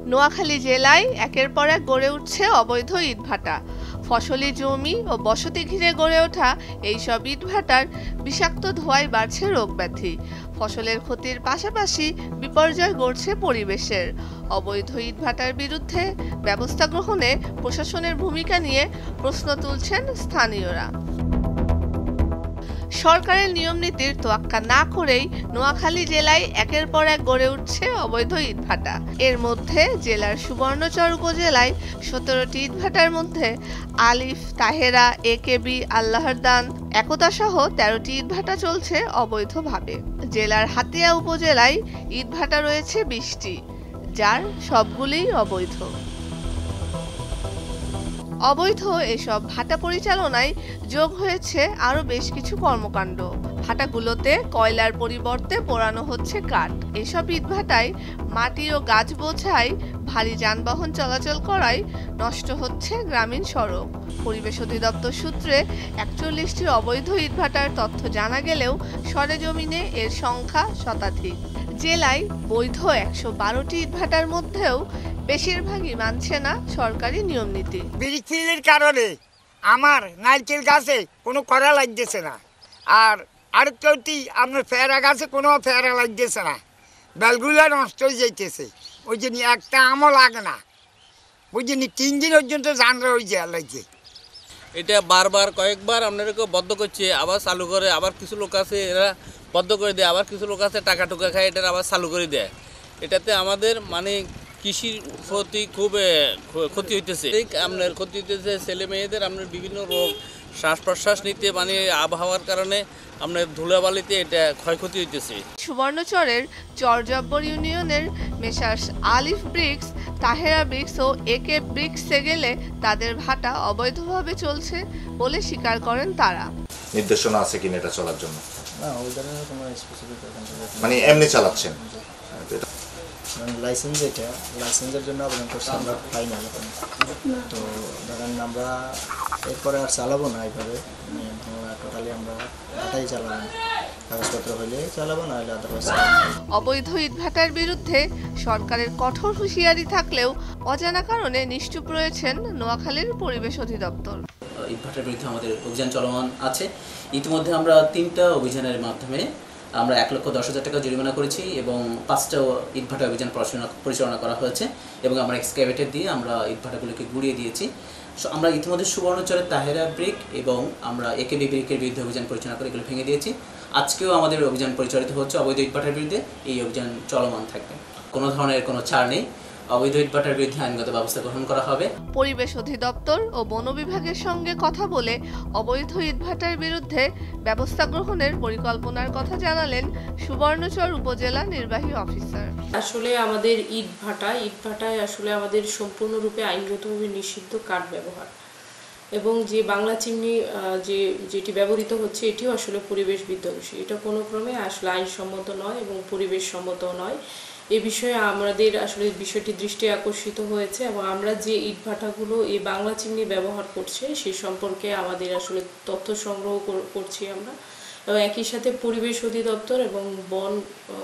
নোয়াখালী জেলায় একের পর এক গড়ে উঠছে অবৈধ ইটভাটা। ফসলি জমি ও বসতি ঘিরে গড়ে ওঠা এইসব ইটভাটার বিষাক্ত ধোঁয়ায় বাড়ছে রোগব্যাধি। ফসলের ক্ষতির পাশাপাশি বিপর্যয় ঘটছে পরিবেশের। অবৈধ ইটভাটার বিরুদ্ধে ব্যবস্থা গ্রহণে প্রশাসনের ভূমিকা নিয়ে প্রশ্ন তুলছেন স্থানীয়রা। সরকারের নিয়ম নীতির তোয়াক্কা না করেই নোয়াখালী জেলায় একের পর এক গড়ে উঠছে অবৈধ ইটভাটা। এর মধ্যে জেলার সুবর্ণচর উপজেলায় 17টি ইটভাটার মধ্যে আলিফ, তাহেরা, একেবি, আল্লাহর দান, একতা সহ 13টি ইটভাটা চলছে অবৈধভাবে। জেলার হাতিয়া উপজেলায় ইটভাটা রয়েছে 20টি, যার সবগুলোই অবৈধ। অবৈধ এসব ভাটা পরিচালনায় যোগ হয়েছে আরও বেশ কিছু কর্মকাণ্ড। ভাটাগুলোতে কয়লার পরিবর্তে পোড়ানো হচ্ছে কাঠ। এসব ইটভাটায় মাটি ও গাছ বোঝাই ভারী যানবাহন চলাচল করায় নষ্ট হচ্ছে গ্রামীণ সড়ক। পরিবেশ অধিদপ্তর সূত্রে 41টি অবৈধ ইটভাটার তথ্য জানা গেলেও সরেজমিনে এর সংখ্যা শতাধিক। জেলায় বৈধ 112টি ইটভাটার মধ্যেও বেশিরভাগই মানছে না সরকারি নিয়ম নীতি। বৃষ্টির কারণে আমার নারকেল গাছে কোনো কড়া লাগতেছে না, আর আরেকটি আপনার পেয়ারা গাছে কোনো পেয়ারা লাগতেছে না, বেলগুলা নষ্ট হয়ে যাইতেছে। ওই জন্য একটা আমও লাগে না, ওই জন্য 3 দিন পর্যন্ত জানরা হয়ে যায় লাগছে। এটা বারবার কয়েকবার আপনাদেরকে বদ্ধ করছে, আবার চালু করে, আবার কিছু লোক আছে এরা বদ্ধ করে দেয়, আবার কিছু লোক আছে টাকা টুকা খায় এটা আবার চালু করে দেয়। এটাতে আমাদের মানে কৃষির প্রতি খুব ক্ষতি হইতেছে। আপনার ক্ষতি হইতেছে ছেলে মেয়েদের, আপনার বিভিন্ন রোগ, শ্বাস প্রশ্বাস নিতে মানে আবহাওয়ার কারণে আপনার ধুলাবালিতে এটা ক্ষয়ক্ষতি হইতেছে। সুবর্ণচরের চরজব্বর ইউনিয়নের মেসার্স আলিফ ব্রিক্স, তাহেরা ব্রিক্স ও একে ব্রিক্সে গেলে তাদের ভাটা অবৈধভাবে চলছে বলে স্বীকার করেন তারা। নির্দেশনা আছে কিনা এটা চলার জন্য? না, ওই ধরনের কোনো স্পেসিফিক মানে এমনি চালাচ্ছেন? লাইসেন্সের জন্য আবেদন করছি, আমরা পাই না। তো ধরেন আমরা এরপরে আর চালাবো না এইভাবে, টোটালি আমরা এটাই চালাবো, কাগজপত্র হইলে চালাবো, না হলে আদারওয়াইজ। অবৈধ ইটভাটার বিরুদ্ধে সরকারের কঠোর হুঁশিয়ারি থাকলেও অজানা কারণে নিশ্চুপ রয়েছেন নোয়াখালীর পরিবেশ অধিদপ্তর। ইটভাটার বিরুদ্ধে আমাদের অভিযান চলমান আছে। ইতিমধ্যে আমরা 3টা অভিযানের মাধ্যমে আমরা 1,10,000 টাকা জরিমানা করেছি এবং 5টা ইটভাটা অভিযান পরিচালনা করা হয়েছে এবং আমরা এক্সকাভেটর দিয়ে আমরা ইটভাটাগুলোকে গুঁড়িয়ে দিয়েছি। আমরা ইতিমধ্যে সুবর্ণচরের তাহেরা ব্রিক এবং আমরা একেবি ব্রিকের বিরুদ্ধে অভিযান পরিচালনা করে এগুলো ভেঙে দিয়েছি। আজকেও আমাদের অভিযান পরিচালিত হচ্ছে অবৈধ ইটভাটার বিরুদ্ধে। এই অভিযান চলমান থাকবে, কোনো ধরনের কোনো ছাড় নেই। অবৈধ ইটভাটার বিরুদ্ধে আইনগত ব্যবস্থা গ্রহণ করা হবে। পরিবেশ অধিদপ্তর ও বন বিভাগের সঙ্গে কথা বলে অবৈধ ইটভাটার বিরুদ্ধে ব্যবস্থা গ্রহণের পরিকল্পনার কথা জানালেন সুবর্ণচর উপজেলা নির্বাহী অফিসার। আসলে আমাদের ইটভাটায় আসলে আমাদের সম্পূর্ণরূপে আইনগতভাবে নিষিদ্ধ কাঠ ব্যবহার এবং যে বাংলা চিমনি যেটি ব্যবহৃত হচ্ছে এটিও আসলে পরিবেশ বিধ্বংসী। এটা কোনো ক্রমে আসলে আইনসম্মত নয় এবং পরিবেশ সম্মত নয়। এ বিষয়ে আমাদের আসলে বিষয়টি দৃষ্টি আকর্ষিত হয়েছে এবং আমরা যে ইটভাটাগুলো এই বাংলা চিমনি ব্যবহার করছে সে সম্পর্কে আমাদের আসলে তথ্য সংগ্রহ করছি আমরা, এবং একই সাথে পরিবেশ অধিদপ্তর এবং বন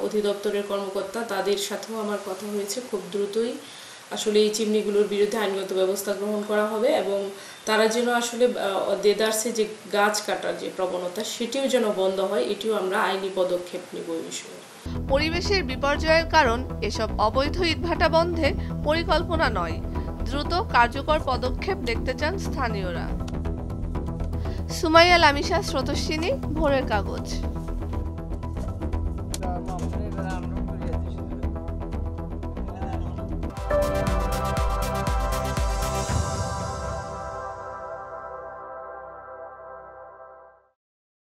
অধিদপ্তরের কর্মকর্তা তাদের সাথেও আমার কথা হয়েছে। খুব দ্রুতই আসলে এই চিমনিগুলোর বিরুদ্ধে আইনগত ব্যবস্থা গ্রহণ করা হবে এবং তারা যেন আসলে দেদারসে যে গাছ কাটার যে প্রবণতা সেটিও যেন বন্ধ হয়, এটিও আমরা আইনি পদক্ষেপ নিব এই বিষয়ে। পরিবেশের বিপর্যয়ের কারণ এসব অবৈধ ইটভাটা বন্ধে পরিকল্পনা নয়, দ্রুত কার্যকর পদক্ষেপ দেখতে চান স্থানীয়রা। সুমাইয়া লামিশা, স্রোতস্বিনী, ভোরের কাগজ।